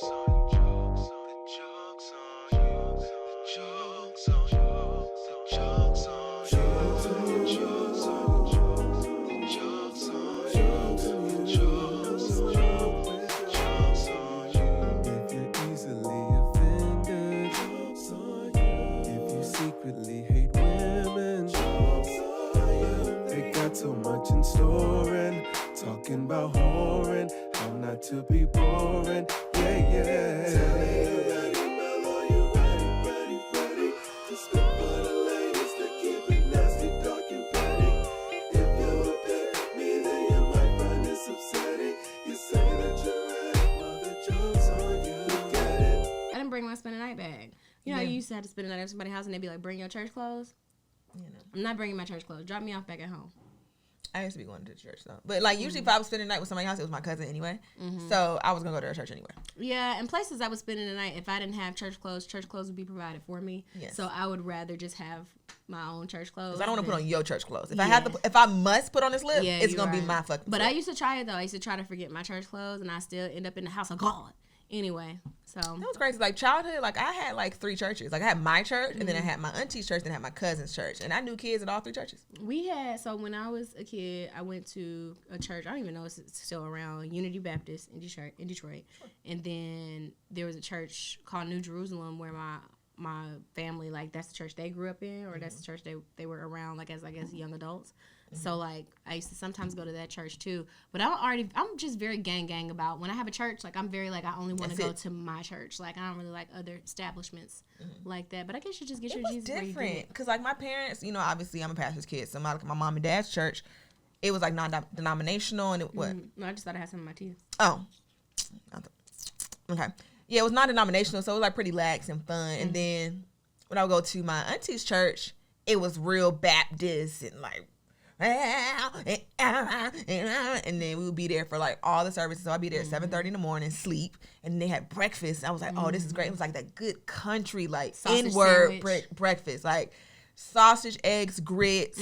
Talking about whoring, how not to be boring, yeah. Tell me you ready, Mel, you ready to spit for the ladies that keep it nasty, dark and petty. If you pick me, then you might find this upsetting. You say that you're ready, well, the joke's on you, get it. I didn't bring my spend a night bag. You know, you used to have to spend a night at somebody's house and they'd be like, bring your church clothes. You know, I'm not bringing my church clothes. Drop me off back at home. I used to be going to church though, but like usually if I was spending the night with somebody else, it was my cousin anyway. So I was gonna go to her church anyway. Yeah, and places I was spending the night, if I didn't have church clothes would be provided for me. Yes. So I would rather just have my own church clothes. Because I don't want to put on your church clothes. If I must put on this lip, it's gonna be my fucking. But I used to try it though. I used to try to forget my church clothes, and I still end up in the house of God. Anyway, so that was crazy. Like childhood, like I had like 3 churches. Like I had my church, and then I had my auntie's church, and I had my cousin's church, and I knew kids at all 3 churches. So when I was a kid, I went to a church. I don't even know if it's still around. Unity Baptist in Detroit, and then there was a church called New Jerusalem where my family, like that's the church they grew up in, or that's the church they were around, like as I guess young adults. So like I used to sometimes go to that church too, but I'm just very gang about when I have a church, like I'm very like I only want to go to my church, like I don't really like other establishments like that. But I guess you just get your Jesus different because like my parents, you know, obviously I'm a pastor's kid, so my mom and dad's church, it was like non-denominational and it what? No, I just thought I had some in my teeth. Oh, okay, yeah, it was non-denominational, so it was like pretty lax and fun. And then when I would go to my auntie's church, it was real Baptist and like. And then we would be there for like all the services. So I'd be there at 7:30 in the morning, sleep, and they had breakfast. I was like, oh, this is great. It was like that good country, like N-word breakfast, like sausage, eggs, grits,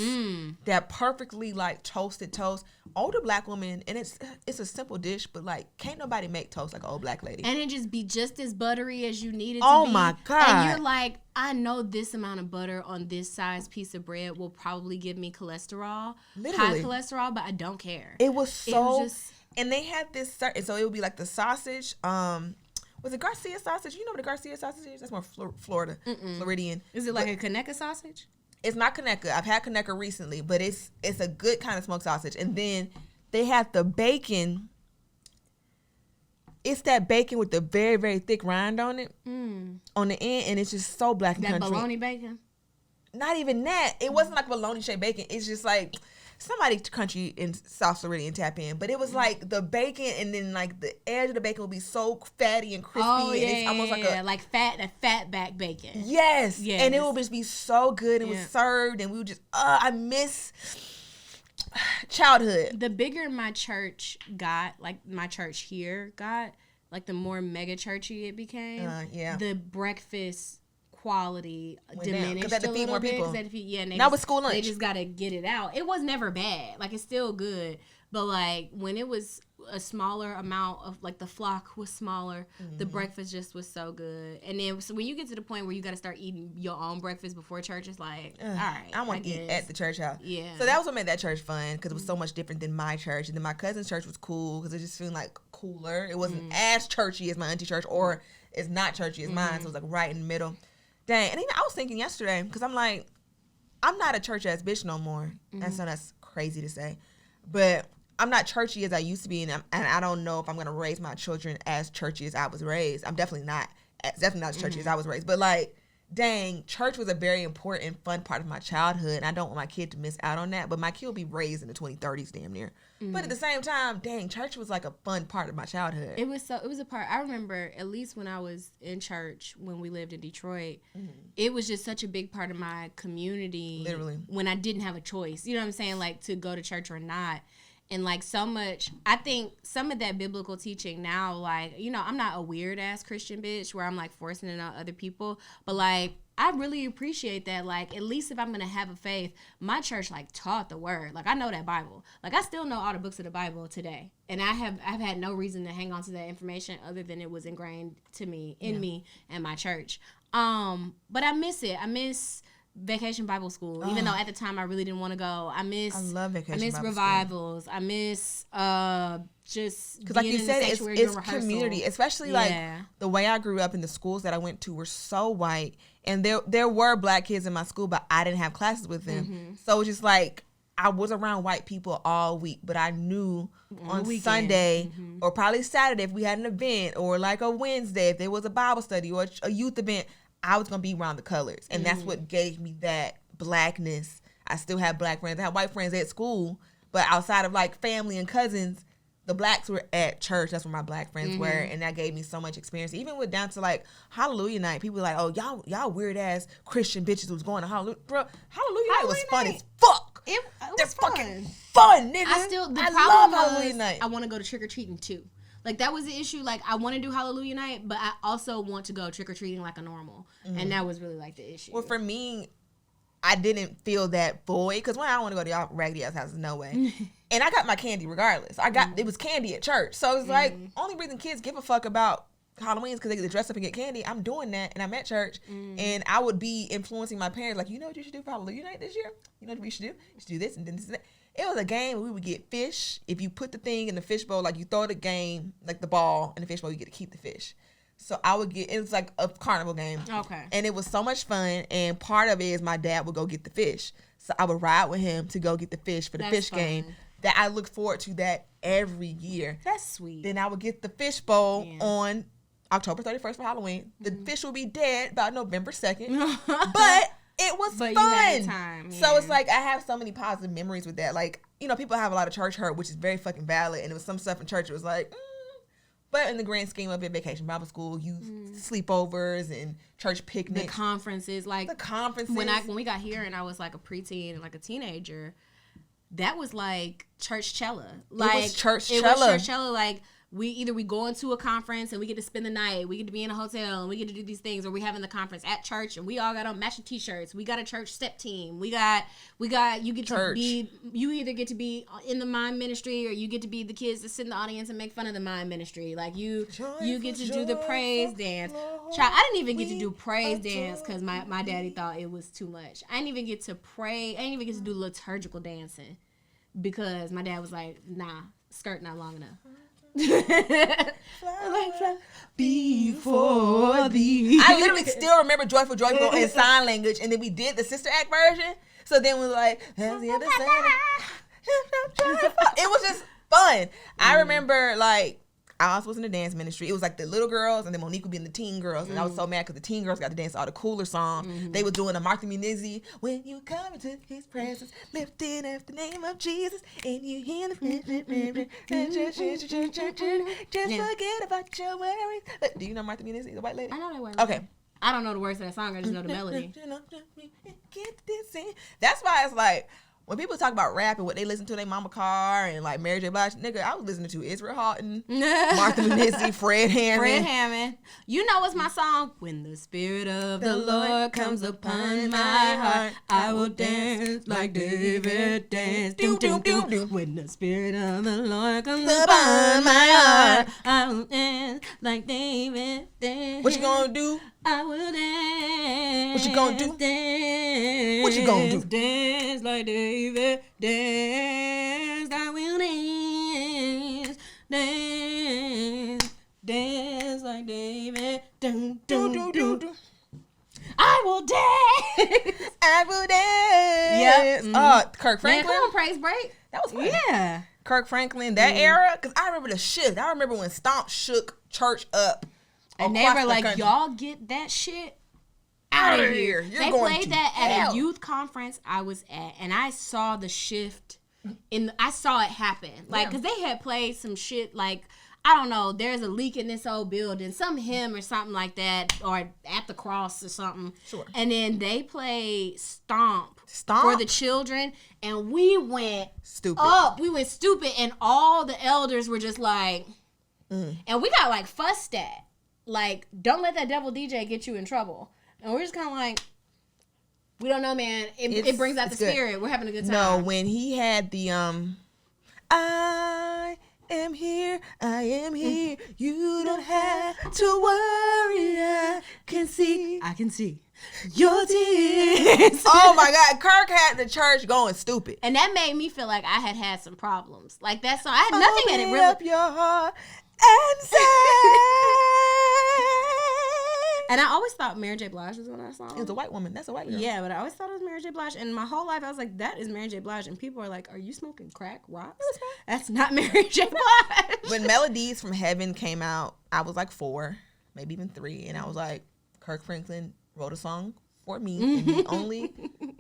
that perfectly like toasted toast. Older black woman, and it's a simple dish, but like can't nobody make toast like an old black lady. And it just be just as buttery as you need it to be. Oh my God. And you're like, I know this amount of butter on this size piece of bread will probably give me cholesterol, high cholesterol, but I don't care. It was so, and they had this, so it would be like the sausage, was it Garcia sausage? You know what a Garcia sausage is? That's more Florida, Floridian. Is it like a Conecuh sausage? It's not Conecuh. I've had Conecuh recently, but it's a good kind of smoked sausage. And then they had the bacon. It's that bacon with the very, very thick rind on it, on the end, and it's just so black and country. That bologna bacon? Not even that. It wasn't like bologna shaped bacon. It's just like somebody country in South Floridian tap in, but it was like the bacon, and then like the edge of the bacon would be so fatty and crispy. Oh yeah, and it's almost like a fat back bacon. Yes, and it would just be so good. It was served, and we would just I miss childhood. The bigger my church got, like my church here got, like the more mega churchy it became. The breakfast quality diminished because they had to feed more people. Not with school lunch. They just got to get it out. It was never bad. Like it's still good, but like when it was a smaller amount of like the flock was smaller, the breakfast just was so good. And then so when you get to the point where you got to start eating your own breakfast before church, it's like, all right, I want to eat at the church house. Yeah. So that was what made that church fun because it was so much different than my church. And then my cousin's church was cool because it just seemed like cooler. It wasn't as churchy as my auntie church, or it's not churchy as mine. So it was like right in the middle. Dang. And even I was thinking yesterday because I'm like, I'm not a church ass bitch no more. That's crazy to say, but I'm not churchy as I used to be, and I don't know if I'm gonna raise my children as churchy as I was raised. I'm definitely not as churchy as I was raised. But like, dang, church was a very important, fun part of my childhood, and I don't want my kid to miss out on that. But my kid will be raised in the 2030s, damn near. But at the same time, dang, church was like a fun part of my childhood. It was a part. I remember at least when I was in church when we lived in Detroit, it was just such a big part of my community. Literally, when I didn't have a choice, you know what I'm saying, like to go to church or not. And, like, so much, I think some of that biblical teaching now, like, you know, I'm not a weird-ass Christian bitch where I'm, like, forcing it on other people. But, like, I really appreciate that. Like, at least if I'm going to have a faith, my church, like, taught the word. Like, I know that Bible. Like, I still know all the books of the Bible today. And I've had no reason to hang on to that information other than it was ingrained to me, in me, and my church. But I miss it. I miss Vacation Bible School, even though at the time I really didn't want to go. I love Vacation Bible revivals. School. I miss just because, like you said, it's community, especially like the way I grew up in the schools that I went to were so white, and there were black kids in my school, but I didn't have classes with them, so it was just like I was around white people all week, but I knew on Sunday or probably Saturday if we had an event, or like a Wednesday if there was a Bible study or a youth event, I was going to be around the colors. And that's what gave me that blackness. I still have black friends. I have white friends at school, but outside of like family and cousins, the blacks were at church. That's where my black friends were. And that gave me so much experience. Even with down to like Hallelujah night, people were like, oh, y'all weird ass Christian bitches was going to Hallelujah. Bro, Hallelujah night was fun as fuck. It was fucking fun, nigga. I love Hallelujah night. I want to go to trick-or-treating too. Like, that was the issue. Like, I want to do Hallelujah night, but I also want to go trick-or-treating like a normal. And that was really, like, the issue. Well, for me, I didn't feel that void. Because when I don't want to go to y'all raggedy ass houses, no way. And I got my candy regardless. It was candy at church. So it's like, only reason kids give a fuck about Halloween is because they get to dress up and get candy. I'm doing that, and I'm at church. And I would be influencing my parents. Like, you know what you should do for Hallelujah night this year? You know what we should do? You should do this and then this and that. It was a game where we would get fish. If you put the thing in the fish bowl, like you throw the game, like the ball in the fish bowl, you get to keep the fish. So I would get, it was like a carnival game. Okay. And it was so much fun. And part of it is my dad would go get the fish. So I would ride with him to go get the fish for the fish game. That I look forward to that every year. That's sweet. Then I would get the fish bowl on October 31st for Halloween. The fish will be dead by November 2nd. But it was fun. You had time. So it's like I have so many positive memories with that. Like, you know, people have a lot of church hurt, which is very fucking valid. And it was some stuff in church. It was like, but in the grand scheme of it, Vacation Bible School, youth sleepovers and church picnics, the conferences, like the conferences. When we got here and I was like a preteen and like a teenager, that was like Churchcella. Like it was Churchcella. Like we go into a conference and we get to spend the night. We get to be in a hotel and we get to do these things, or we having the conference at church and we all got on matching t-shirts. We got a church step team. We got you get church. To be, you either get to be in the mime ministry or you get to be the kids that sit in the audience and make fun of the mime ministry. Like you get to do the praise dance. Child, I didn't even get to do praise dance because my daddy thought it was too much. I didn't even get to pray. I didn't even get to do liturgical dancing because my dad was like, nah, skirt not long enough. Fly before thee. I literally still remember Joyful in sign language, and then we did the Sister Act version. So then we were like, as the other side. It was just fun. I remember like I also was in the dance ministry. It was like the little girls, and then Monique would be in the teen girls. And I was so mad because the teen girls got to dance all the cooler songs. They were doing a Martha Munizzi, when you come into his presence, lifting up the name of Jesus, and you hear the just forget about your worries. Do you know Martha Munizzi, the white lady? I know that word. Okay. I don't know the words to that song. I just know the melody. That's why it's like, when people talk about rap and what they listen to in their mama car and like Mary J. Blige, nigga, I was listening to Israel Houghton, Martha Munizzi, Fred Hammond. You know what's my song? When the Spirit of the Lord comes upon my heart, I will dance like David danced. When the Spirit of the Lord comes upon my heart, I will dance like David danced. What you gonna do? I will dance. What you gonna do? Dance. What you gonna do? Dance like David. Dance. I will dance. Dance. Dance like David. Dun, dun, dun, dun. I will dance. I will dance. Yep. Kirk Franklin. Man, come on, praise break. That was fun. Yeah. Kirk Franklin, that era. Because I remember the shift. I remember when Stomp shook church up. And they were like, y'all get that shit out of here. They played that at a youth conference I was at, and I saw the shift. I saw it happen. Like, because they had played some shit like, I don't know, there's a leak in this old building, some hymn or something like that, or At the Cross or something. Sure. And then they played Stomp for the children, and we went stupid. We went stupid, and all the elders were just like, and we got like fussed at. Like, don't let that devil DJ get you in trouble. And we're just kind of like, we don't know, man. It brings out the spirit. We're having a good time. No, when he had the I am here, I am here. You don't have to worry. I can see your tears. Oh my God, Kirk had the church going stupid, and that made me feel like I had some problems. Like that song, I had nothing in it. Really, up your heart and say. And I always thought Mary J. Blige was on that song. It was a white woman. That's a white girl. Yeah, but I always thought it was Mary J. Blige. And my whole life, I was like, that is Mary J. Blige. And people are like, are you smoking crack rocks? That's not Mary J. Blige. When Melodies from Heaven came out, I was like 4, maybe even 3. And I was like, Kirk Franklin wrote a song for me. And the only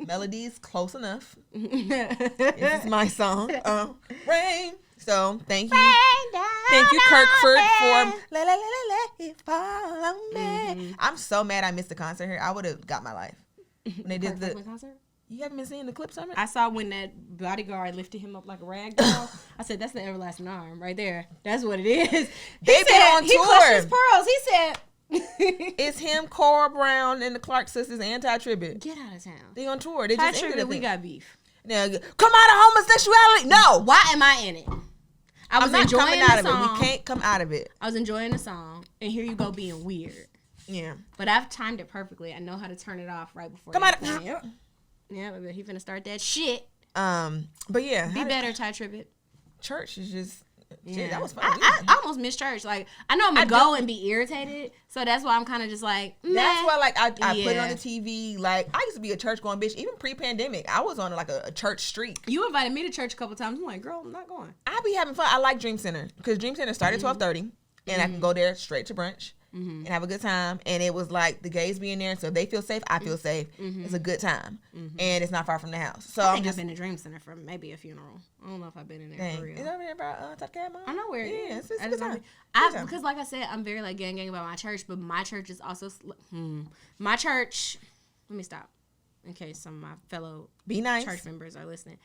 Melodies close enough. This is my song. Rain. So thank you. Thank you, Kirkford, for let it fall on me. I'm so mad I missed the concert here. I would have got my life. When they did the concert? You haven't been seeing the clips on it? I saw when that bodyguard lifted him up like a rag doll. I said, that's the everlasting arm right there. That's what it is. They've been on he tour. clutched his pearls. He said... It's him, Cora Brown, and the Clark Sisters anti-tribute. Get out of town. They on tour. They just ended we got beef. Now, come out of homosexuality. No. Why am I in it? I'm not enjoying coming out the song. of it. We can't come out of it. I was enjoying the song, and here you go being weird. Yeah. But I've timed it perfectly. I know how to turn it off right before. Come out. Yep. Yeah, but he finna start that shit. But yeah. Be better, Ty Tribbett. Church is just. Yeah, shit, that was fun. I almost miss church. Like I know I'm gonna go and be irritated, so that's why I'm kind of just like. Meh. That's why, like, I put it on the TV. Like, I used to be a church going bitch. Even pre-pandemic, I was on like a church streak. You invited me to church a couple times. I'm like, girl, I'm not going. I be having fun. I like Dream Center because Dream Center started at 12:30, and I can go there straight to brunch. And have a good time, and it was like the gays being there, so if they feel safe, I feel safe. It's a good time, and it's not far from the house. So I think I've been to Dream Center for maybe a funeral. I don't know if I've been in there for real. Is over there by Top Cat Mom? I know where it is. Yeah, it's a good time. Because like I said, I'm very like gang about my church, but my church is also my church. Let me stop, in case some of my fellow church members are listening.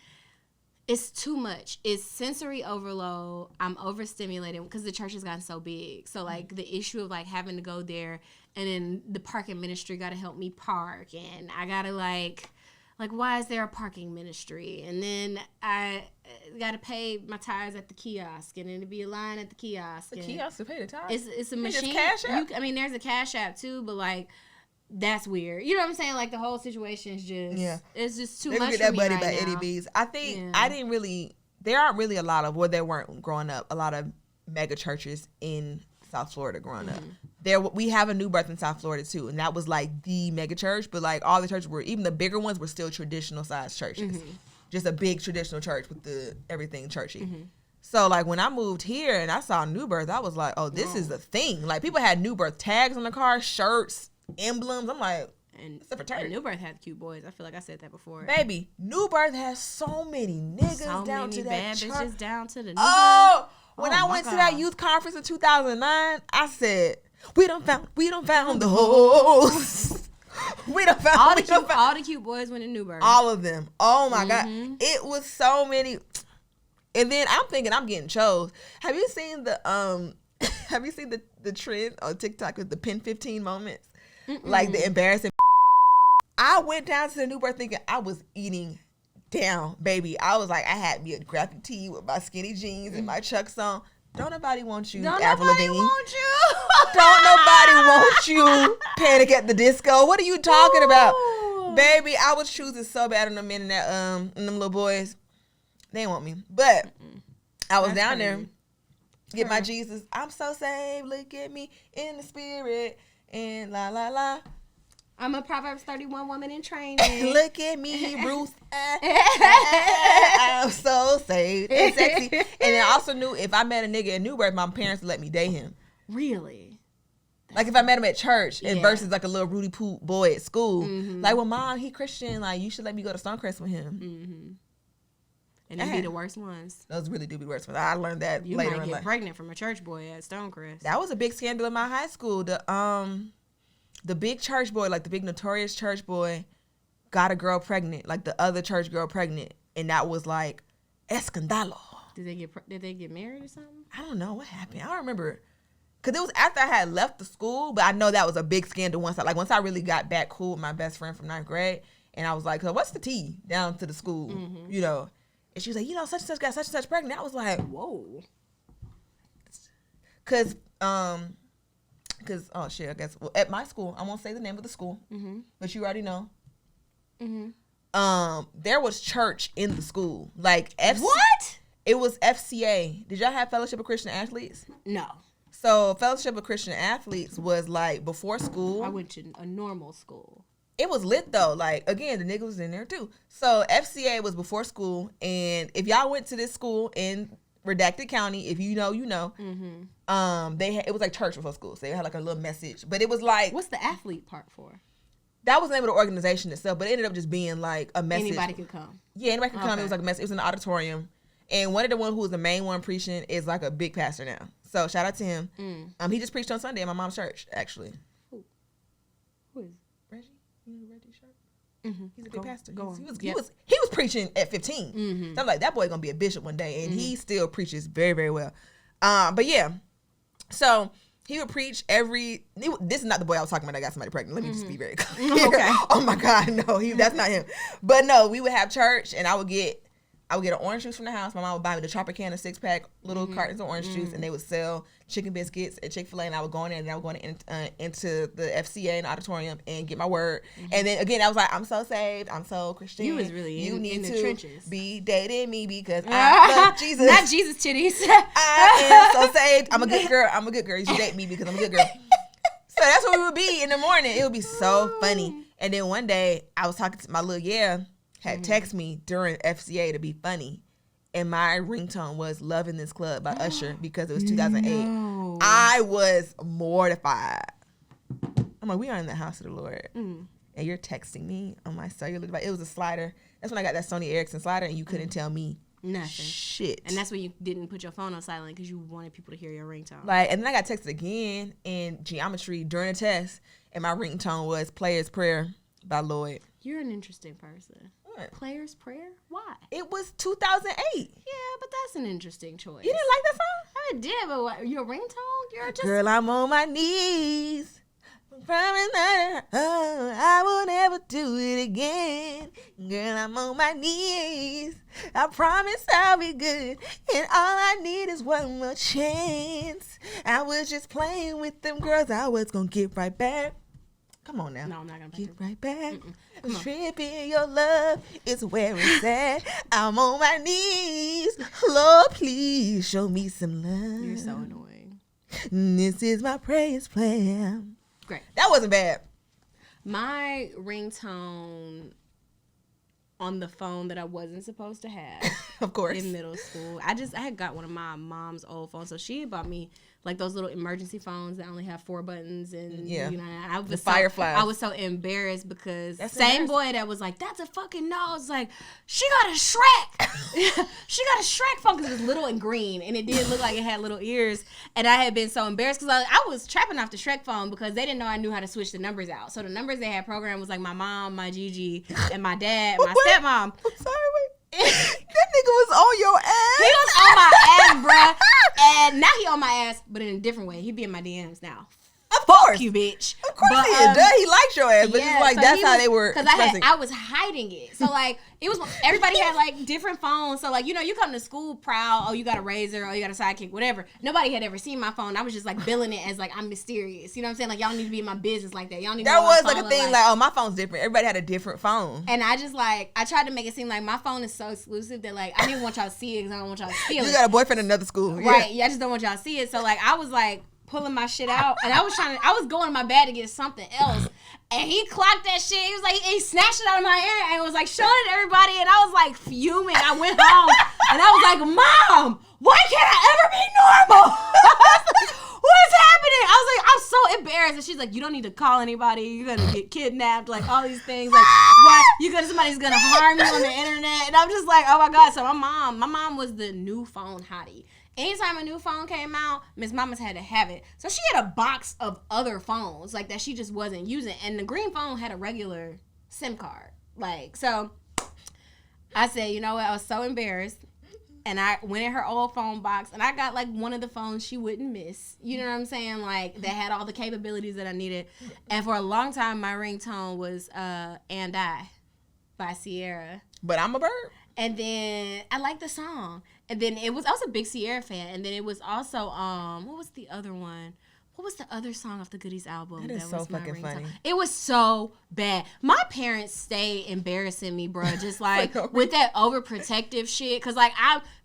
It's too much. It's sensory overload. I'm overstimulated because the church has gotten so big. So, like, the issue of, like, having to go there and then the parking ministry got to help me park. And I got to, like, why is there a parking ministry? And then I got to pay my tires at the kiosk. And then to be a line at the kiosk. The kiosk to pay the tires? It's a machine. Cash App? There's a Cash App, too, but, like, that's weird. You know what I'm saying? Like, the whole situation is just, it's just too much for me right now. Get that buddy by Eddie B's. I think I didn't really, there aren't really a lot of, there weren't growing up, a lot of mega churches in South Florida growing up. We have a New Birth in South Florida too, and that was like the mega church, but like all the churches were, even the bigger ones were still traditional sized churches. Just a big traditional church with the everything churchy. So, like, when I moved here and I saw New Birth, I was like, oh, this is a thing. Like, people had New Birth tags on the car, shirts, emblems. I'm like, it's a fraternity. And New Birth had cute boys. I feel like I said that before. Baby, New Birth has so many niggas down to that bad church. Bitches down to the New Birth. When I went God. to that youth conference in 2009, I said, we done found the hoes. We done found all the cute boys went to New Birth. All of them. Oh my God. It was so many. And then I'm thinking I'm getting chose. Have you seen the trend on TikTok with the Pen 15 moments? Like the embarrassing. I went down to the New Birth thinking I was eating down, baby. I was like, I had me a graphic tee with my skinny jeans and my Chucks on. Don't nobody want you, Avril Lavigne. Don't nobody want you, Panic at the Disco. What are you talking about? Baby, I was choosing so bad on the men and that and them little boys. They didn't want me. But I was down there. Get my Jesus. I'm so saved. Look at me in the spirit. And la la la. I'm a Proverbs 31 woman in training. Look at me, Bruce. I'm so saved and sexy. And then I also knew if I met a nigga in New Birth, my parents would let me date him. Really? Like if I met him at church and versus like a little Rudy Poo boy at school. Like, well, mom, he Christian. Like, you should let me go to Stonecrest with him. And they be the worst ones. Those really do be the worst ones. I learned that you later might in get life. pregnant from a church boy at Stonecrest. That was a big scandal in my high school. The big church boy, like the big notorious church boy, got a girl pregnant, like the other church girl pregnant, and that was like escandalo. Did they get married or something? I don't know what happened. I don't remember. Because it was after I had left the school, but I know that was a big scandal once I really got back cool with my best friend from 9th grade. And I was like, what's the tea down to the school, you know? And she was like, such and such got such and such pregnant. I was like, whoa. Because, oh shit, I guess, well, at my school, I won't say the name of the school, but you already know. There was church in the school. Like, what? It was FCA. Did y'all have Fellowship of Christian Athletes? No. So Fellowship of Christian Athletes was like before school. I went to a normal school. It was lit though. Like, again, the nigga was in there too. So FCA was before school, and if y'all went to this school in Redacted County, if you know, you know. It was like church before school, so they had like a little message. But it was like, what's the athlete part for? That was the name of the organization itself, but it ended up just being like a message. Anybody could come. Yeah, anybody could come. It was like a message. It was in the auditorium, and one of the one who was the main one preaching is like a big pastor now. So shout out to him. He just preached on Sunday at my mom's church, actually. Who is Reggie? You know Reggie Sharp? He's a big pastor. He was preaching at 15. So I'm like, that boy gonna be a bishop one day, and he still preaches very, very well. But yeah, so he would preach this is not the boy I was talking about that got somebody pregnant. Let me just be very clear. Okay. Oh my God, no, that's not him. But no, we would have church, and I would get an orange juice from the house. My mom would buy me the Tropicana 6-pack, little cartons of orange juice, and they would sell chicken biscuits at Chick-fil-A, and I would go in there, and I would go into the FCA in the auditorium and get my word. And then again, I was like, I'm so saved, I'm so Christian. You was really in the trenches. Be dating me because I love Jesus. Not Jesus titties. I am so saved. I'm a good girl. You should date me because I'm a good girl. So that's what we would be in the morning. It would be so funny. And then one day, I was talking to my little had texted me during FCA to be funny, and my ringtone was "Loving This Club" by Usher because it was 2008. No. I was mortified. I'm like, we are in the house of the Lord, and you're texting me on my cellular device. It was a slider. That's when I got that Sony Ericsson slider, and you couldn't tell me nothing. Shit. And that's when you didn't put your phone on silent because you wanted people to hear your ringtone. Like, and then I got texted again in geometry during a test, and my ringtone was "Player's Prayer" by Lloyd. You're an interesting person. What? Player's Prayer? Why? It was 2008. Yeah, but that's an interesting choice. You didn't like that song? I did, but what, your ringtone? You're just... Girl, I'm on my knees. Promise that I will never do it again. Girl, I'm on my knees. I promise I'll be good. And all I need is one more chance. I was just playing with them girls. I was going to get right back. Come on now. No, I'm not going to get right back. Tripping your love is where it's at. I'm on my knees. Lord, please show me some love. You're so annoying. This is my praise plan. Great. That wasn't bad. My ringtone on the phone that I wasn't supposed to have. Of course. In middle school. I had got one of my mom's old phones. So she had bought me like those little emergency phones that only have 4 buttons, and you know, I was Firefly. I was so embarrassed because same boy that was like, "That's a fucking nose." Like, she got a Shrek. She got a Shrek phone because it was little and green, and it did look like it had little ears. And I had been so embarrassed because I was trapping off the Shrek phone because they didn't know I knew how to switch the numbers out. So the numbers they had programmed was like my mom, my Gigi, and my dad, my stepmom. I'm sorry, wait. That nigga was on your ass. He was on my ass, bruh. And now he on my ass, but in a different way. He be in my DMs now. Of course. Fuck you, bitch. Of course he is. He likes your ass, but it's like, so that's how they were. Because I was hiding it. So, like, it was, everybody had, like, different phones. So, like, you know, you come to school proud. Oh, you got a Razor. Oh, you got a Sidekick, whatever. Nobody had ever seen my phone. I was just, like, billing it as, like, I'm mysterious. You know what I'm saying? Like, y'all need to be in my business like that. Y'all need to There was, like, a thing, like, oh, my phone's different. Everybody had a different phone. And I just, like, I tried to make it seem like my phone is so exclusive that, like, I didn't want y'all to see it because I don't want y'all to feel it. You got a boyfriend in another school. Right. Yeah, I just don't want y'all to see it. So, like, I was, like, pulling my shit out, and I was going to my bag to get something else, and he clocked that shit. He was like, he snatched it out of my ear and was like showing it to everybody, and I was like fuming. I went home and I was like, Mom, why can't I ever be normal? What is happening? I was like, I'm so embarrassed. And she's like, you don't need to call anybody. You're gonna get kidnapped, like all these things. Like, what? Somebody's gonna harm you on the internet. And I'm just like, oh my God. So my mom was the new phone hottie. Anytime a new phone came out, Miss Mama's had to have it. So she had a box of other phones, like, that she just wasn't using. And the green phone had a regular SIM card. Like, so I said, you know what? I was so embarrassed. And I went in her old phone box, and I got like one of the phones she wouldn't miss. You know what I'm saying? Like that had all the capabilities that I needed. And for a long time, my ringtone was "And I" by Sierra. But I'm a bird. And then I liked the song. And then I was a big Sierra fan. And then it was also what was the other one? What was the other song off the Goodies album? That is so fucking funny. It was so bad. My parents stay embarrassing me, bro. Just like with that overprotective shit. Cause like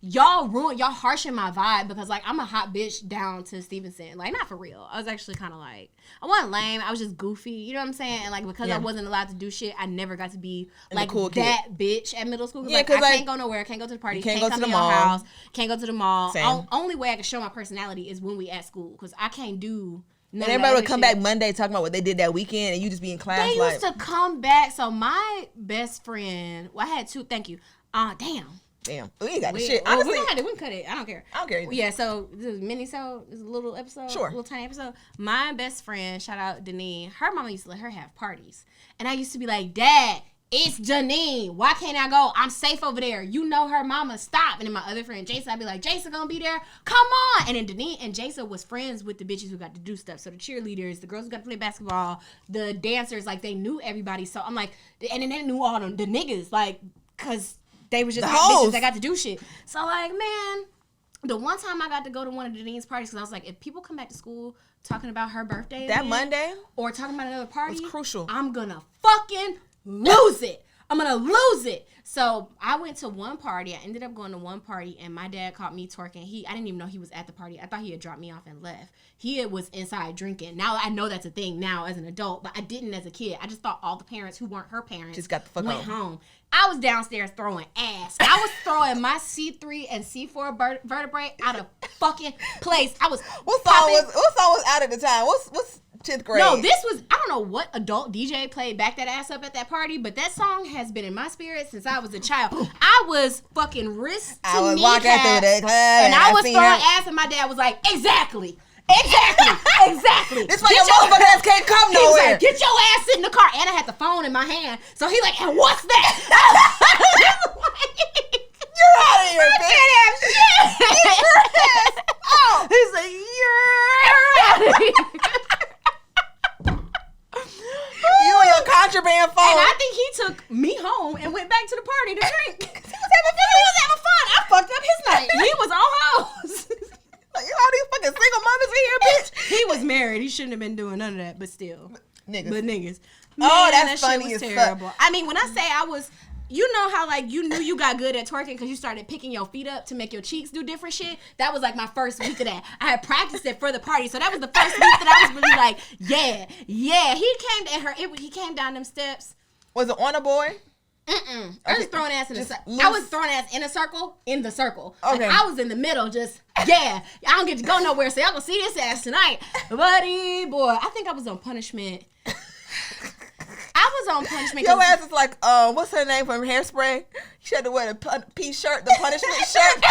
y'all harshing my vibe because like I'm a hot bitch down to Stevenson. Like not for real. I was actually kind of like, I wasn't lame. I was just goofy. You know what I'm saying? And like because I wasn't allowed to do shit, I never got to be like cool that bitch at middle school. Cause, I can't go nowhere. Can't go to the party. Can't go to the mall. House. Can't go to the mall. Only way I can show my personality is when we at school. Cause I can't do. And everybody would come back Monday talking about what they did that weekend, and you just be in class. They used to come back. So my best friend, I had two. Thank you. Damn. We ain't got the shit. Honestly, we can cut it. I don't care. Either. Yeah. So this is mini-sode. This is a little episode. Sure. A little tiny episode. My best friend, shout out Denise. Her mama used to let her have parties, and I used to be like, Dad, it's Janine. Why can't I go? I'm safe over there. You know her mama. Stop. And then my other friend, Jason, I'd be like, Jason gonna be there. Come on. And then Denise and Jason was friends with the bitches who got to do stuff. So the cheerleaders, the girls who got to play basketball, the dancers, like they knew everybody. So I'm like, and then they knew all the niggas, like, cause they was just bitches that got to do shit. So like, man, the one time I got to go to one of Denise's parties, cause I was like, if people come back to school talking about her birthday that Monday or talking about another party, was crucial. I'm gonna fucking lose it. I'm gonna lose it. So I went to one party. I ended up going to one party, and my dad caught me twerking. I didn't even know he was at the party. I thought he had dropped me off and left. He was inside drinking. Now I know that's a thing now as an adult, but I didn't as a kid. I just thought all the parents who weren't her parents just got the fuck went home. I was downstairs throwing ass. I was throwing my C3 and C4 vertebrae out of fucking place. I was. What song was out at the time? What's 10th grade? No, this was, I don't know what adult DJ played Back That Ass Up at that party, but that song has been in my spirit since I was a child. I was fucking wrist to kneecap, and I was throwing ass, and my dad was like, exactly. This why your motherfucking ass can't come nowhere. Like, get your ass in the car. And I had the phone in my hand. So he like, and what's that? You're out of here, bitch. I can't have shit. Get your ass out. He's like, you're out of here. You and your contraband phone. And I think he took me home and went back to the party to drink. He was having fun. I fucked up his night. He was on hoes. Like, you all these fucking single mothers in here, bitch. He was married. He shouldn't have been doing none of that, but still. Niggas. Man, that's that funny shit was as terrible. fuck. I mean, when I say I was, you know how like you knew you got good at twerking because you started picking your feet up to make your cheeks do different shit? That was like my first week of that. I had practiced it for the party. So that was the first week that I was really like, yeah. He came down them steps. Was it on a boy? I was throwing ass in loose. I was throwing ass in the circle. Okay. Like, I was in the middle, just I don't get to go nowhere, so y'all gonna see this ass tonight, buddy boy. I think I was on punishment. Your ass is like, what's her name from Hairspray? She had to wear the pea shirt, the punishment shirt.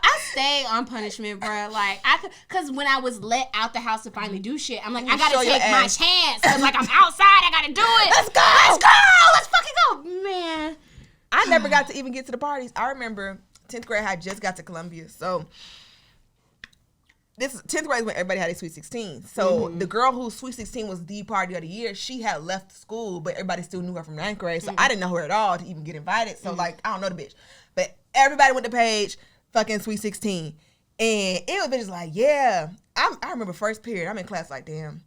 I stayed on punishment, bro. Like cause when I was let out the house to finally do shit, I'm like, I gotta take my chance. Cause like I'm outside, I gotta do it. Let's fucking go, man. I never got to even get to the parties. I remember 10th grade, I just got to Columbia, so. This 10th grade is when everybody had a Sweet 16. So the girl whose Sweet 16 was the party of the year, she had left school, but everybody still knew her from 9th grade. So I didn't know her at all to even get invited. So like, I don't know the bitch. But everybody went to Paige, fucking Sweet 16. And it was bitches like, yeah. I remember first period, I'm in class like, damn,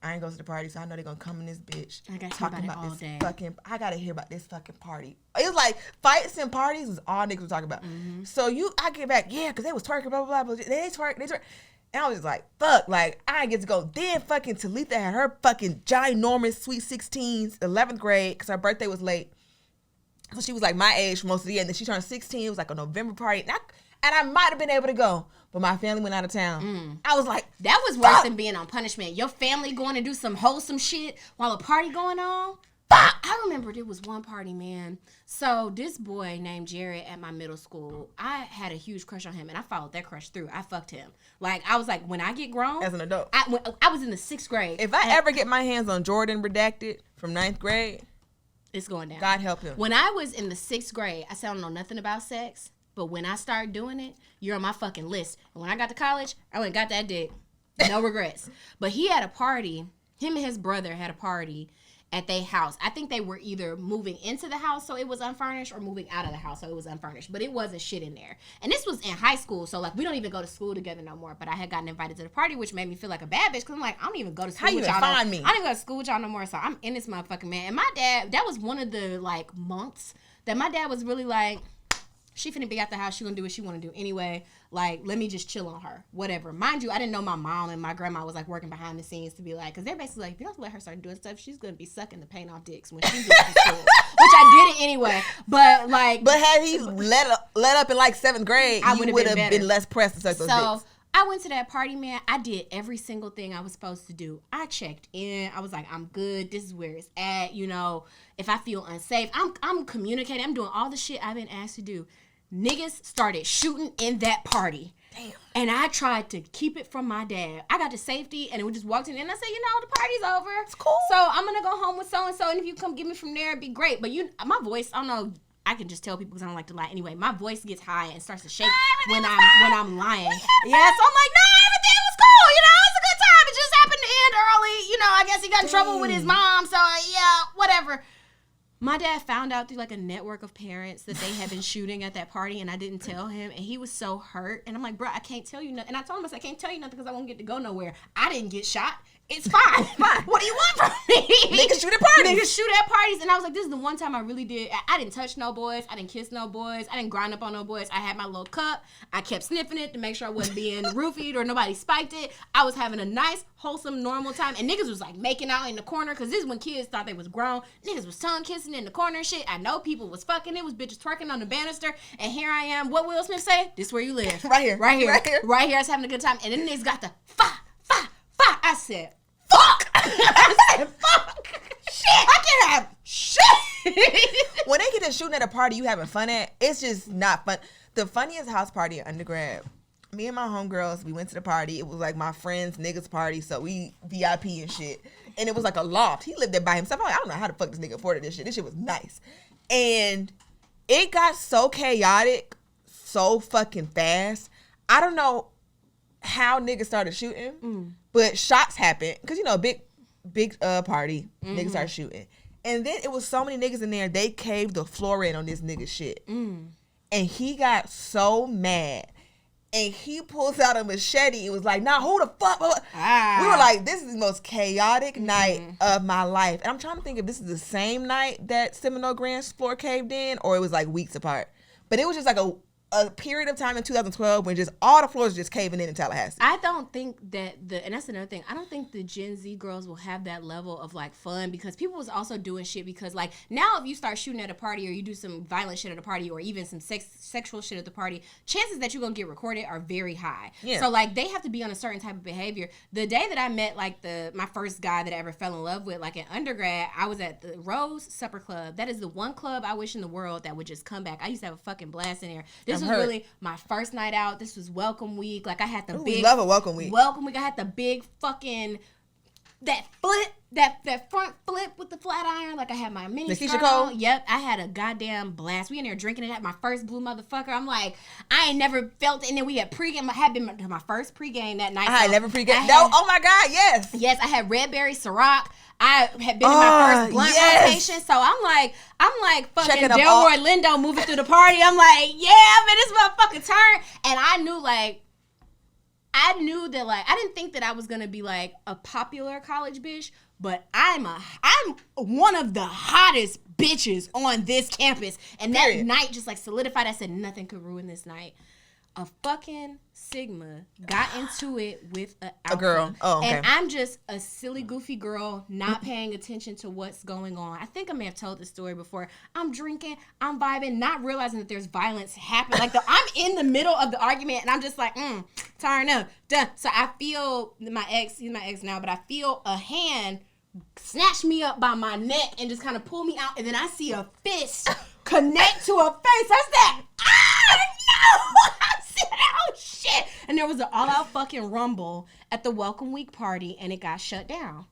I ain't go to the party, so I know they're gonna come in this bitch. I gotta hear about it all day. I gotta hear about this fucking party. It was like fights and parties was all niggas were talking about. So I get back, yeah, because they was twerking, blah, blah, blah. They twerk. And I was just like, fuck, like, I didn't get to go. Then fucking Talitha had her fucking ginormous Sweet 16s, 11th grade, because her birthday was late. So she was like my age for most of the year. And then she turned 16. It was like a November party. And I might have been able to go, but my family went out of town. I was like, that was worse than being on punishment. Your family going to do some wholesome shit while a party going on. I remember there was one party, man. So this boy named Jared at my middle school, I had a huge crush on him, and I followed that crush through. I fucked him. Like, I was like, when I get grown. As an adult. I was in the 6th grade. If I ever get my hands on Jordan Redacted from 9th grade. It's going down. God help him. When I was in the 6th grade, I said I don't know nothing about sex, but when I started doing it, you're on my fucking list. And when I got to college, I went and got that dick. No regrets. But he had a party. Him and his brother had a party at their house. I think they were either moving into the house so it was unfurnished or moving out of the house so it was unfurnished. But it wasn't shit in there. And this was in high school, so like we don't even go to school together no more. But I had gotten invited to the party, which made me feel like a bad bitch because I'm like, I don't even go to school How you with even y'all. find me? I don't even go to school with y'all no more. So I'm in this motherfucking man. And my dad, that was one of the like months that my dad was really like, she finna be at the house. She gonna do what she want to do anyway. Like, let me just chill on her. Whatever. Mind you, I didn't know my mom and my grandma was like working behind the scenes to be like, because they're basically like, if you don't let her start doing stuff, she's gonna be sucking the paint off dicks when she gets to school. Which I did it anyway. But like, but had he let up in like 7th grade, I you would have been less pressed to suck those dicks. I went to that party, man. I did every single thing I was supposed to do. I checked in. I was like, I'm good. This is where it's at. You know, if I feel unsafe, I'm communicating. I'm doing all the shit I've been asked to do. Niggas started shooting in that party. Damn. And I tried to keep it from my dad. I got to safety and we just walked in and I said, you know, the party's over. It's cool. So I'm going to go home with so-and-so and if you come get me from there, it'd be great. But my voice, I don't know, I can just tell people because I don't like to lie. Anyway, my voice gets high and starts to shake when I'm lying. Yeah, so I'm like, no, everything was cool. You know, it's a good time. It just happened to end early. You know, I guess he got in trouble with his mom. So yeah, whatever. My dad found out through like a network of parents that they had been shooting at that party and I didn't tell him and he was so hurt and I'm like, bro, I can't tell you nothing. And I told him, I said, I can't tell you nothing because I won't get to go nowhere. I didn't get shot. It's fine. Fine. What do you want from me? Niggas shoot at parties. Niggas shoot at parties. And I was like, this is the one time I really did. I didn't touch no boys. I didn't kiss no boys. I didn't grind up on no boys. I had my little cup. I kept sniffing it to make sure I wasn't being roofied or nobody spiked it. I was having a nice, wholesome, normal time. And niggas was like making out in the corner because this is when kids thought they was grown. Niggas was tongue kissing in the corner and shit. I know people was fucking. It was bitches twerking on the banister. And here I am. What Will Smith say? This where you live. Right here. Right here. Right here. Right here. I was having a good time. And then niggas got the fa. I said, fuck. I said, fuck. Shit. I can't have shit. When they get to shooting at a party you having fun at, it's just not fun. The funniest house party at undergrad, me and my homegirls, we went to the party. It was like my friend's niggas party, so we VIP and shit. And it was like a loft. He lived there by himself. I'm like, I don't know how the fuck this nigga afforded this shit. This shit was nice. And it got so chaotic so fucking fast. I don't know how niggas started shooting, but shots happened. Because, you know, big party, niggas started shooting. And then it was so many niggas in there, they caved the floor in on this nigga shit. And he got so mad. And he pulls out a machete. It was like, nah, who the fuck? We were like, this is the most chaotic night of my life. And I'm trying to think if this is the same night that Seminole Grand's floor caved in or it was like weeks apart. But it was just like a period of time in 2012 when just all the floors just caving in Tallahassee. I don't think that and that's another thing, I don't think the Gen Z girls will have that level of like fun because people was also doing shit because like now if you start shooting at a party or you do some violent shit at a party or even some sexual shit at the party, chances that you're gonna get recorded are very high. Yeah. So like they have to be on a certain type of behavior. The day that I met like my first guy that I ever fell in love with like in undergrad, I was at the Rose Supper Club. That is the one club I wish in the world that would just come back. I used to have a fucking blast in there. This was really my first night out. This was welcome week. Like I had the big. We love a welcome week. Welcome week. I had the big fucking that front flip with the flat iron. Like I had my mini-sode on. Yep. I had a goddamn blast. We in there drinking it at my first blue motherfucker. I'm like, I ain't never felt it. And then we had pregame. I had been to my first pregame that night. I had never pregame. No. Oh my God. Yes. Yes. I had red berry Ciroc. I had been in my first blunt rotation, so I'm like fucking Delroy Lindo moving through the party. I'm like, yeah, man, this motherfucking turn. And I knew that I didn't think that I was gonna be like a popular college bitch, but I'm one of the hottest bitches on this campus. And that night just like solidified. I said nothing could ruin this night. A fucking Sigma got into it with a girl. Oh, okay. And I'm just a silly, goofy girl not paying attention to what's going on. I think I may have told this story before. I'm drinking, I'm vibing, not realizing that there's violence happening. Like I'm in the middle of the argument and I'm just like, turn up, done. So I feel he's my ex now, but I feel a hand snatch me up by my neck and just kind of pull me out. And then I see a fist connect to a face. I said, no! Oh shit! And there was an all-out fucking rumble at the welcome week party, and it got shut down.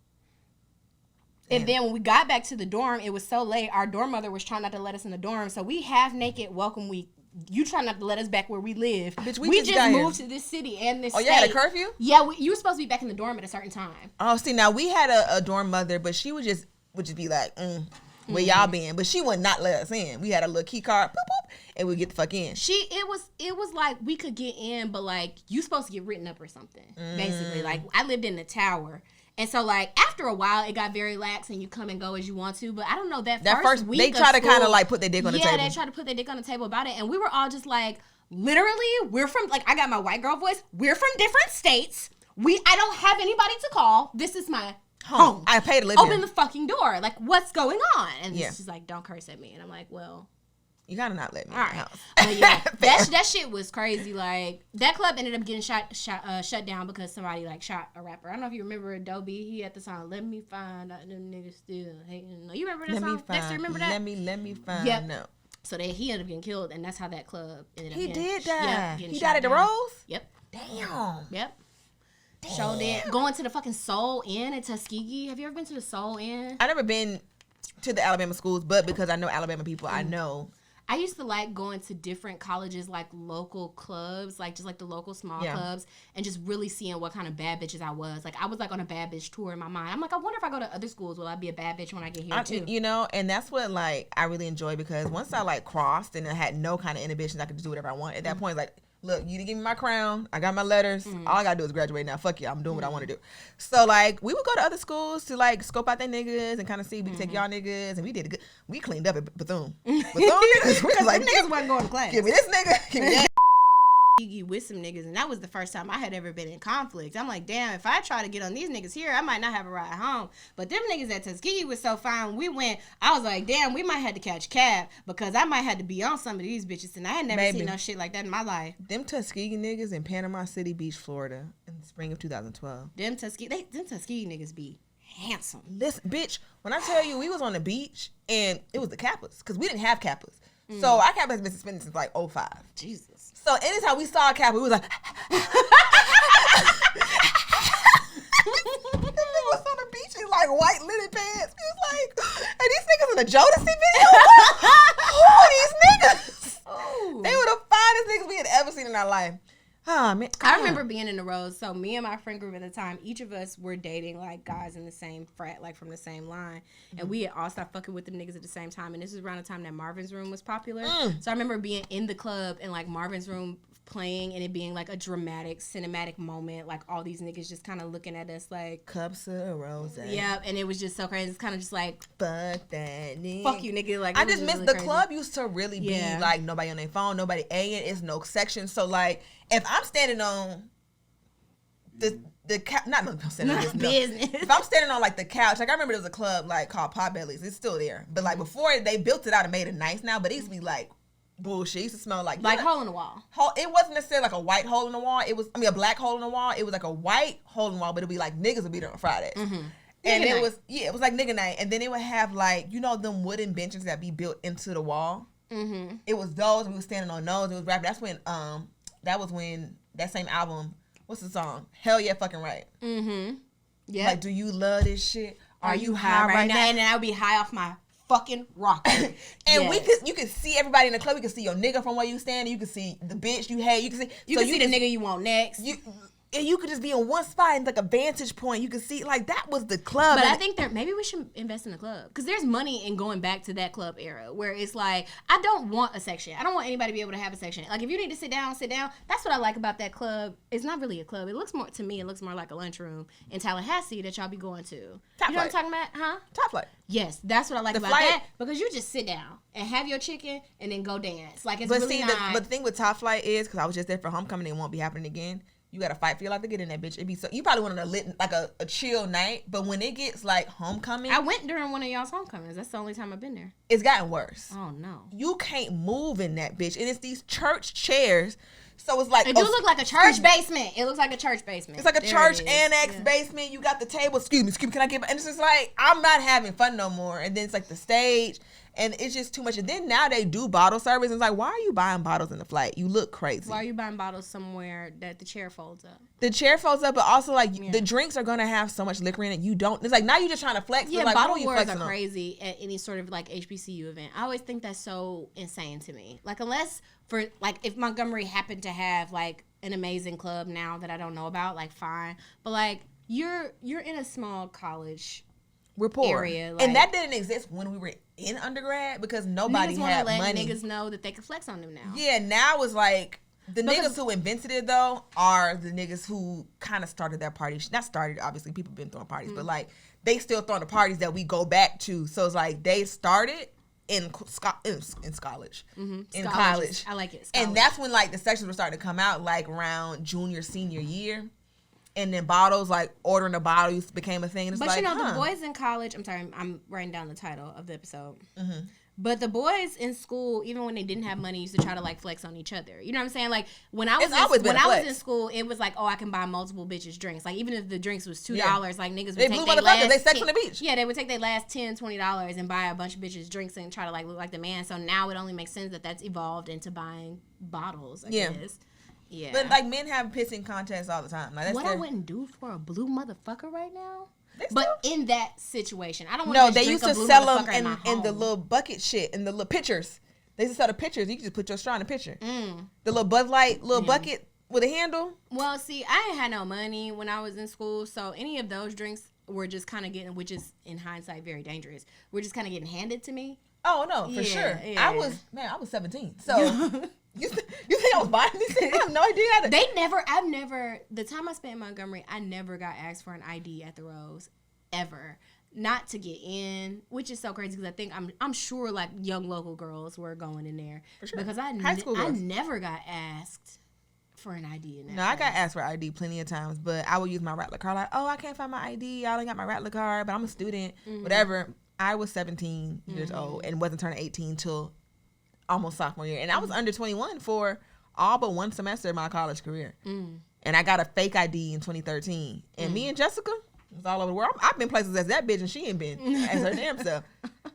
And then when we got back to the dorm, it was so late. Our dorm mother was trying not to let us in the dorm. So we half naked welcome week. You try not to let us back where we live. Bitch, we just moved here. to this city and this state. state. You had a curfew? Yeah, you were supposed to be back in the dorm at a certain time. Oh, see, now we had a dorm mother, but she would just be like, where y'all been? But she would not let us in. We had a little key card, boop, boop, and we'd get the fuck in. It was like we could get in, but like you supposed to get written up or something. Basically, like I lived in the tower. And so, like, after a while, it got very lax and you come and go as you want to. But I don't know, that first week they try to school, kind of, like, put their dick on the table. Yeah, they try to put their dick on the table about it. And we were all just like, literally, we're from, like, I got my white girl voice. We're from different states. I don't have anybody to call. This is my home. I pay to live Open here. the fucking door. Like, what's going on? And Yeah. she's like, don't curse at me. And I'm like, well... You gotta not let me All in the right. house. But yeah, that shit was crazy. Like, that club ended up getting shut down because somebody, like, shot a rapper. I don't know if you remember Adobe. He had the song, Let Me Find Out Them Niggas Still Hating. You remember that song? Dexter, remember that? Let me find. Yep. No. So he ended up getting killed, and that's how that club ended up He getting, did die. getting He shot died at the down. Rose? Yep. Damn. Yep. Showed it. Going to the fucking Soul Inn in Tuskegee. Have you ever been to the Soul Inn? I never been to the Alabama schools, but because I know Alabama people, I know. I used to like going to different colleges, like local clubs, like just like the local small clubs, and just really seeing what kind of bad bitches I was. Like I was like on a bad bitch tour in my mind. I'm like, I wonder if I go to other schools, will I be a bad bitch when I get here too? You know, and that's what like I really enjoy because once I like crossed and I had no kind of inhibitions, I could just do whatever I want. At that point, it's like, look, you didn't give me my crown. I got my letters. All I gotta do is graduate now. Fuck you. I'm doing what I want to do. So like, we would go to other schools to like scope out their niggas and kind of see if we could take y'all niggas, and we did good. We cleaned up at Bethune. Bethune niggas. We was like, niggas wasn't going to class. give me this nigga. Give me that. With some niggas, and that was the first time I had ever been in conflict. I'm like, damn, if I try to get on these niggas here, I might not have a ride home. But them niggas at Tuskegee was so fine. We went, I was like, damn, we might have to catch cab because I might have to be on some of these bitches, and I had never seen no shit like that in my life. Them Tuskegee niggas in Panama City Beach, Florida, in the spring of 2012. Them Tuskegee niggas be handsome. Listen, bitch, when I tell you we was on the beach and it was the Kappas, because we didn't have Kappas. So our Kappa has been suspended since like 05. Jesus. So anytime we saw a Kappa, we was like, this nigga was on the beach in like white linen pants. He was like, are these niggas in a Jodeci video? Who are these niggas? Oh. They were the finest niggas we had ever seen in our life. Oh, man. I remember being in the Rose. So me and my friend group at the time, each of us were dating like guys in the same frat, like from the same line. And we had all stopped fucking with the niggas at the same time. And this was around the time that Marvin's Room was popular. So I remember being in the club and like Marvin's Room playing and it being like a dramatic, cinematic moment. Like all these niggas just kind of looking at us like cups of rose. Yeah, and it was just so crazy. It's kind of just like, fuck that nigga. Fuck you, nigga. Like I just miss really the crazy. club used to really be like nobody on their phone, nobody A-ing, it's no section. So like if I'm standing on the couch, not standing on this, business. If I'm standing on like the couch, like I remember there was a club like called Potbellies. It's still there, but like before they built it out and made it nice now. But it used to be like bullshit. It used to smell like hole in the wall. It wasn't necessarily like a white hole in the wall. It was a black hole in the wall. It was like a white hole in the wall, but it'd be like niggas would be there on Fridays. And Nigga it night. was it was like nigga night. And then it would have like them wooden benches that be built into the wall. It was those. We were standing on those. It was rapping. That was when that same album. What's the song? Hell Yeah, Fucking Right. Yeah. Like, do you love this shit? Are you high right now? And then I would be high off my fucking rocker. And you could see everybody in the club. You could see your nigga from where you standing. You could see the bitch you hate. You can see the nigga you want next. And you could just be in one spot and like a vantage point. You could see like that was the club. But I think maybe we should invest in a club because there's money in going back to that club era where it's like I don't want a section. I don't want anybody to be able to have a section. Like if you need to sit down, sit down. That's what I like about that club. It's not really a club. It looks more to me. It looks more like a lunchroom in Tallahassee that y'all be going to. Top you know Flight. what I'm talking about, huh? Top Flight. Yes, that's what I like The about flight- that because you just sit down and have your chicken and then go dance. Like it's But really see, not. but the thing with Top Flight is because I was just there for homecoming. It won't be happening again. You gotta fight for your life to get in that bitch. It'd be so you probably want a lit like a chill night, but when it gets like homecoming, I went during one of y'all's homecomings. That's the only time I've been there. it's gotten worse. Oh no. You can't move in that bitch, and it's these church chairs. So it's like It do look like a church basement. It looks like a church basement. It's like a There church it is. annex basement. You got the table. Excuse me. Can I get? And it's just like, I'm not having fun no more. And then it's like the stage, and it's just too much. And then now they do bottle service. And it's like, why are you buying bottles in the flight? You look crazy. Why are you buying bottles somewhere that the chair folds up? The chair folds up, but also like the drinks are gonna have so much liquor in it. You don't. It's like now you're just trying to flex. Yeah, like, bottle what wars are flexing on? crazy at any sort of like HBCU event. I always think that's so insane to me. Like unless for like if Montgomery happened to have like an amazing club now that I don't know about, like fine. But like you're in a small college. We're poor, area, like, and that didn't exist when we were in undergrad because nobody had let money. Niggas know that they can flex on them now. Yeah, now it's like the niggas who invented it though are the niggas who kind of started that party. Not started, obviously, people been throwing parties, but like they still throwing the parties that we go back to. So it's like they started in college, in college. I like it, and that's when like the sections were starting to come out, like around junior, senior year. And then bottles, like ordering a bottle became a thing. And it's but like, you know, the boys in college, I'm sorry, I'm writing down the title of the episode. But the boys in school, even when they didn't have money, used to try to like flex on each other. You know what I'm saying? Like when I was in school, it was like, oh, I can buy multiple bitches drinks. Like even if the drinks was $2, like niggas would take their last they sex on the beach. Yeah, they would take their last $10, $20 and buy a bunch of bitches drinks and try to like look like the man. So now it only makes sense that that's evolved into buying bottles, I guess. Yeah. But like men have pissing contests all the time. Like, that's what I wouldn't do for a blue motherfucker right now. But in that situation, I don't want to. No, to they used to sell them in the little bucket shit, in the little pitchers. They used to sell the pitchers. You can just put your straw in the pitcher. The little Bud Light bucket with a handle. Well, see, I ain't had no money when I was in school, so any of those drinks were just kind of getting, which is in hindsight very dangerous. We're just kind of getting handed to me. Oh no, for sure. Yeah. I was 17, so. You think I was buying these things? I have no idea. The time I spent in Montgomery, I never got asked for an ID at the Rose, ever. Not to get in, which is so crazy because I think I'm sure like young local girls were going in there. For sure. Because I never got asked for an ID in that. No, I got asked for ID plenty of times, but I would use my Rattler card. Like, oh, I can't find my ID. I only got my Rattler card, but I'm a student. Whatever. I was 17 years old and wasn't turning 18 till almost sophomore year, and I was under 21 for all but one semester of my college career. And I got a fake ID in 2013. And me and Jessica was all over the world. I've been places as that bitch, and she ain't been as her damn self.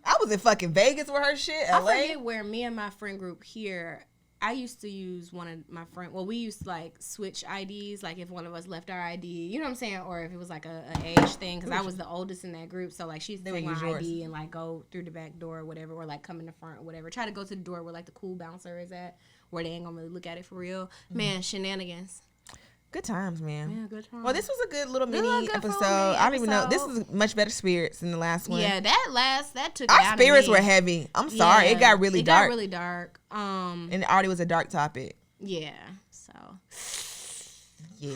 I was in fucking Vegas with her shit. LA. I forget where me and my friend group here. I used to use one of my friend. Well, we used to like switch IDs, like if one of us left our ID, you know what I'm saying, or if it was like a age thing, because I was the oldest in that group. So like she used to take my ID and like go through the back door or whatever, or like come in the front or whatever. Try to go to the door where like the cool bouncer is at, where they ain't gonna really look at it for real. Man, shenanigans. Good times, man. Yeah, good times. Well, this was a good little mini episode. I don't even know. This is much better spirits than the last one. Yeah, that took our spirits were heavy. I'm sorry. It got really dark. It got really dark. And it already was a dark topic. Yeah. So. Yeah.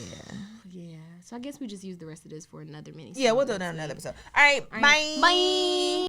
Yeah. So I guess we just use the rest of this for another mini. Yeah, we'll do another episode. All right. Bye. Bye.